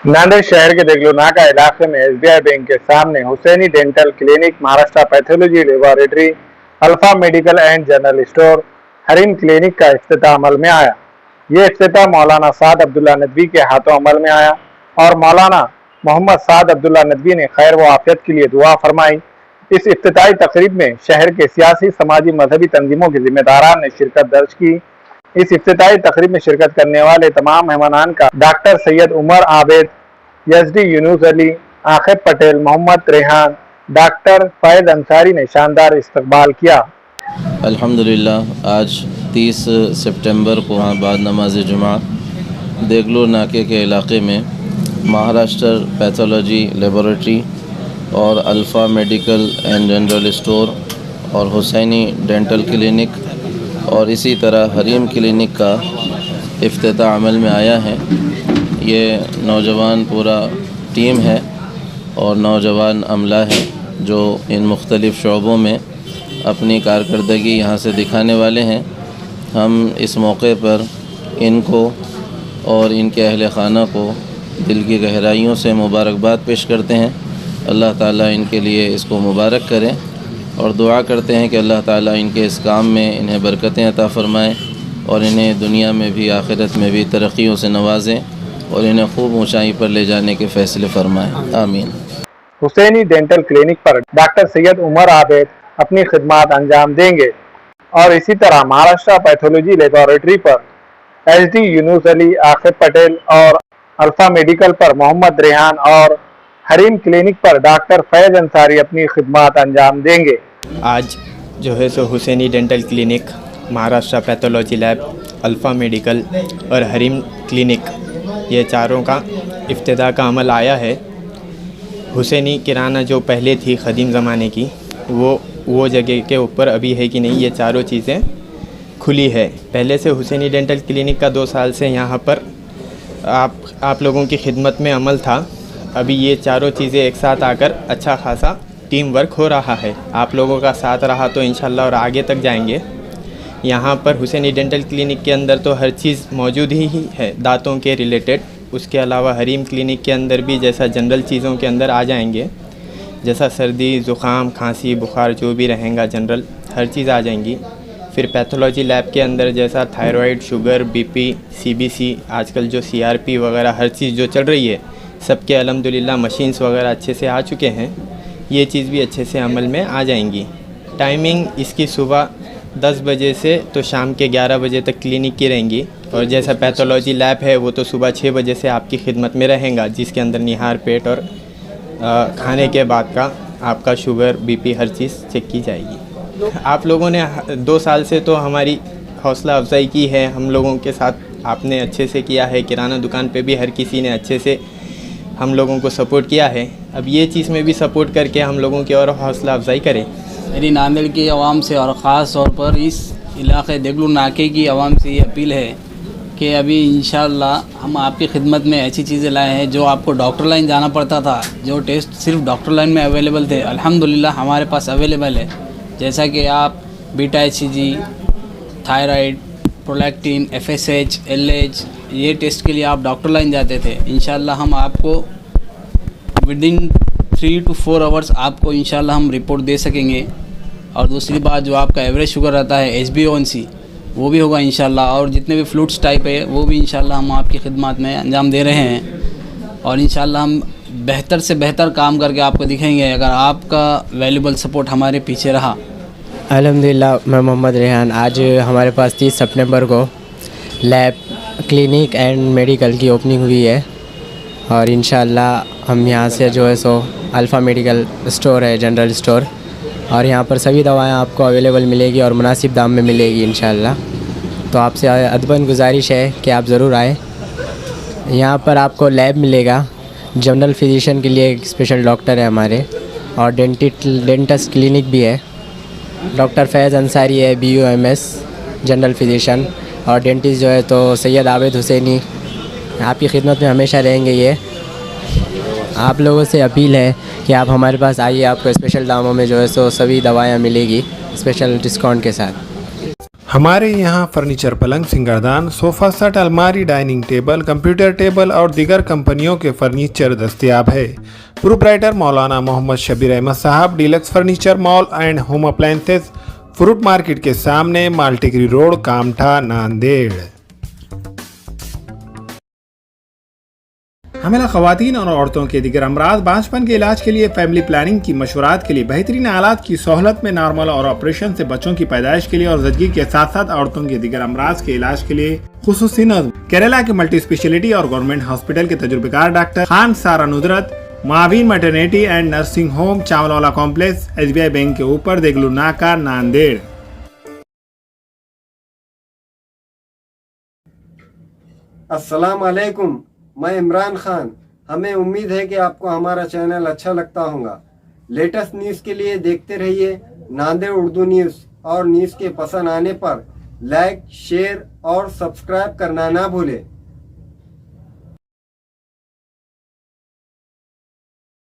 नांदेड़ शहर के देगलू नाका इलाके में एसबीआई बैंक के सामने Husaini dental clinic, Maharashtra pathology laboratory, alpha medical and general store, Harim clinic का इफ्तिताह अमल में आया। ये इफ्तिताह मौलाना साद अब्दुल्ला नदवी के हाथों अमल में आया और मौलाना मोहम्मद साद अब्दुल्ला नदवी ने खैर व आफियत के लिए दुआ फरमाई। इस इफ्तिताही तकरीब में शहर के सियासी, समाजी, मजहबी तंजीमों के जिम्मेदारान ने शिरकत दर्ज की। इस इफ्तिताही तकरीब में शिरकत करने वाले तमाम मेहमानान का doctor Syed Umar Abid, SD Younus Ali, Aqib Patel, Mohammad Rehan, doctor Faiz Ansari ने शानदार इस्तकबाल किया। अल्हम्दुलिल्लाह आज 30 सितंबर को बाद नमाज जुमा देगलूर नाके के इलाके में महाराष्ट्र पैथोलॉजी लेबोरेटरी और alpha medical and general store और हुसैनी डेंटल क्लिनिक और इसी तरह हरीम क्लिनिक का इफ्तिताह अमल में आया है। ये नौजवान पूरा टीम है और नौजवान अमला है जो इन मुख्तलिफ़ शोबों में अपनी कारकर्दगी यहाँ से दिखाने वाले हैं। हम इस मौके पर इनको और इनके अहल ख़ाना को दिल की गहराइयों से मुबारकबाद पेश करते हैं। अल्लाह ताला इनके लिए इसको मुबारक करें और दुआ करते हैं कि अल्लाह ताला इनके इस काम में इन्हें बरकतें अता फ़रमाएँ और इन्हें दुनिया में भी आखिरत में भी तरक्कियों से नवाजें और इन्हें खूब ऊंचाई पर ले जाने के फ़ैसले फरमाएँ। आमीन। हुसैनी डेंटल क्लिनिक पर डॉक्टर सैयद उमर आबिद अपनी खिदमात अंजाम देंगे और इसी तरह महाराष्ट्र पैथोलॉजी लेबोरेटरी पर एसडी यूनुस अली, आखिब पटेल और अल्फा मेडिकल पर मोहम्मद रेहान और हरीम क्लिनिक पर डॉक्टर फैज अंसारी अपनी खिदमात अंजाम देंगे। आज जो है सो Husaini dental clinic, Maharashtra pathology lab, alpha medical और हरीम क्लिनिक, ये चारों का इफ्तिताह का अमल आया है। हुसैनी किराना जो पहले थी क़दीम ज़माने की, वो जगह के ऊपर अभी है कि नहीं, ये चारों चीज़ें खुली है। पहले से हुसैनी डेंटल क्लिनिक का 2 साल से यहाँ पर आप लोगों की खिदमत में अमल था। अभी ये चारों चीज़ें एक साथ आकर अच्छा खासा टीम वर्क हो रहा है। आप लोगों का साथ रहा तो इंशाल्लाह और आगे तक जाएंगे। यहाँ पर हुसैनी डेंटल क्लिनिक के अंदर तो हर चीज़ मौजूद ही है दांतों के रिलेटेड। उसके अलावा हरीम क्लिनिक के अंदर भी जैसा जनरल चीज़ों के अंदर आ जाएंगे, जैसा सर्दी, ज़ुकाम, खांसी, बुखार जो भी रहेगा जनरल हर चीज़ आ जाएंगी। फिर पैथोलॉजी लैब के अंदर जैसा थायराइड, शुगर, बीपी, सीबीसी, आजकल जो सीआरपी वगैरह हर चीज़ जो चल रही है, सबके अल्हम्दुलिल्लाह मशीन्स वगैरह अच्छे से आ चुके हैं। ये चीज़ भी अच्छे से अमल में आ जाएंगी। टाइमिंग इसकी सुबह 10 बजे से तो शाम के 11 बजे तक क्लिनिक की रहेंगी और जैसा पैथोलॉजी लैब है वो तो सुबह 6 बजे से आपकी खिदमत में रहेगा, जिसके अंदर निहार पेट और खाने के बाद का आपका शुगर, बीपी हर चीज़ चेक की जाएगी। आप लोगों ने 2 साल से तो हमारी हौसला अफजाई की है, हम लोगों के साथ आपने अच्छे से किया है। किराना दुकान पे भी हर किसी ने अच्छे से हम लोगों को सपोर्ट किया है। अब ये चीज़ में भी सपोर्ट करके हम लोगों की और हौसला अफजाई करें। मेरी नांदेड़ की आवाम से और ख़ास तौर पर इस इलाके देगलूर नाके की आवाम से ये अपील है कि अभी इंशाअल्लाह हम आपकी खिदमत में ऐसी चीज़ें लाए हैं जो आपको डॉक्टर लाइन जाना पड़ता था, जो टेस्ट सिर्फ डॉक्टर लाइन में अवेलेबल थे, अल्हम्दुलिल्लाह हमारे पास अवेलेबल है। जैसा कि आप beta HCG, thyroid, prolactin, FSH, LH, ये टेस्ट के लिए आप डॉक्टर लाइन जाते थे। इंशाल्लाह हम आपको विदिन 3 to 4 आवर्स आपको इंशाल्लाह हम रिपोर्ट दे सकेंगे। और दूसरी बात, जो आपका एवरेज शुगर रहता है HbA1c वो भी होगा इंशाल्लाह, और जितने भी फ्लूट्स टाइप है वो भी इंशाल्लाह हम आपकी खिदमत में अंजाम दे रहे हैं और इंशाल्लाह हम बेहतर से बेहतर काम करके आपको दिखाएंगे अगर आपका वैल्यूबल सपोर्ट हमारे पीछे रहा। अल्हम्दुलिल्लाह, मैं मोहम्मद रेहान। आज हमारे पास 30 सितंबर को लैब, क्लिनिक एंड मेडिकल की ओपनिंग हुई है और इंशाल्लाह हम यहाँ से जो है सो अल्फ़ा मेडिकल स्टोर है, जनरल स्टोर, और यहाँ पर सभी दवाएं आपको अवेलेबल मिलेगी और मुनासिब दाम में मिलेगी इंशाल्लाह। तो आपसे अदबन गुजारिश है कि आप ज़रूर आएँ। यहाँ पर आपको लैब मिलेगा, जनरल फिजिशियन के लिए एक स्पेशल डॉक्टर है हमारे, और डेंटिस्ट क्लिनिक भी है। डॉक्टर फैज़ अंसारी है, BUMS जनरल फिजिशियन, और डेंटिस्ट जो है तो सैयद आबिद हुसैनी आपकी खिदमत में हमेशा रहेंगे। ये आप लोगों से अपील है कि आप हमारे पास आइए, आपको स्पेशल दामों में जो है सो सभी दवाएं मिलेगी स्पेशल डिस्काउंट के साथ। हमारे यहाँ फर्नीचर, पलंग, सिंगारदान, सोफा सेट, अलमारी, डाइनिंग टेबल, कंप्यूटर टेबल और दीगर कंपनियों के फर्नीचर दस्तयाब है। प्रोप्राइटर मौलाना मोहम्मद शबीर अहमद साहब, deluxe furniture mall and home appliances, fruit market के सामने, माल्टीगिरी रोड, कामठा, नांदेड़। हमें ख़वातीन और औरतों के दिगर अमराज, बांझपन के इलाज के लिए, फैमिली प्लानिंग की मशवरात के लिए, बेहतरीन आलात की सहूलत में, नॉर्मल और ऑपरेशन से बच्चों की पैदाइश के लिए और ज़चगी के साथ साथ औरतों के दिगर अमराज के इलाज के लिए खुसूसी नज़्म केरला के मल्टी स्पेशलिटी और गवर्नमेंट हॉस्पिटल के तजुर्बेकार doctor Khan Sara Nudrat, Maveen maternity and nursing home, Chawalwala complex, SBI bank के ऊपर, देगलू नाका, नांदेड़। अस्सलाम वालेकुम, मैं इमरान खान। हमें उम्मीद है कि आपको हमारा चैनल अच्छा लगता होगा। लेटेस्ट न्यूज़ के लिए देखते रहिए नांदेड़ उर्दू न्यूज़, और न्यूज़ के पसंद आने पर लाइक, शेयर और सब्सक्राइब करना ना भूलें।